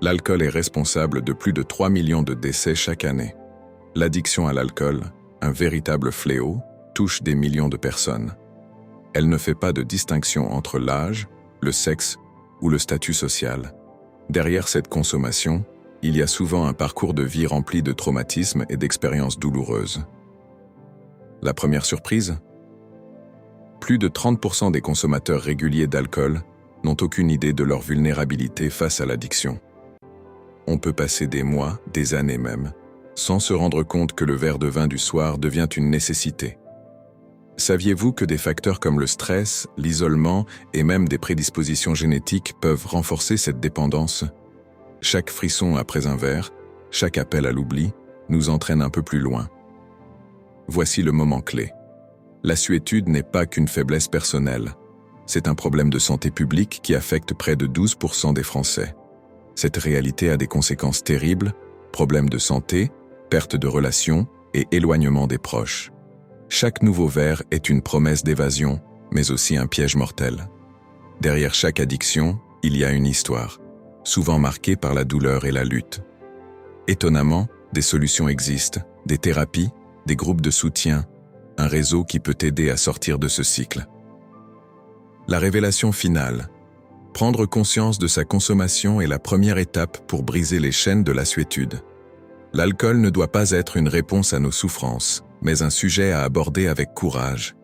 L'alcool est responsable de plus de 3 millions de décès chaque année. L'addiction à l'alcool, un véritable fléau, touche des millions de personnes. Elle ne fait pas de distinction entre l'âge, le sexe ou le statut social. Derrière cette consommation, il y a souvent un parcours de vie rempli de traumatismes et d'expériences douloureuses. La première surprise ? Plus de 30% des consommateurs réguliers d'alcool n'ont aucune idée de leur vulnérabilité face à l'addiction. On peut passer des mois, des années même, sans se rendre compte que le verre de vin du soir devient une nécessité. Saviez-vous que des facteurs comme le stress, l'isolement et même des prédispositions génétiques peuvent renforcer cette dépendance ? Chaque frisson après un verre, chaque appel à l'oubli, nous entraîne un peu plus loin. Voici le moment clé. La suétude n'est pas qu'une faiblesse personnelle. C'est un problème de santé publique qui affecte près de 12% des Français. Cette réalité a des conséquences terribles, problèmes de santé, perte de relations et éloignement des proches. Chaque nouveau verre est une promesse d'évasion, mais aussi un piège mortel. Derrière chaque addiction, il y a une histoire, souvent marquée par la douleur et la lutte. Étonnamment, des solutions existent, des thérapies, des groupes de soutien, un réseau qui peut aider à sortir de ce cycle. La révélation finale. Prendre conscience de sa consommation est la première étape pour briser les chaînes de la suétude. L'alcool ne doit pas être une réponse à nos souffrances, mais un sujet à aborder avec courage.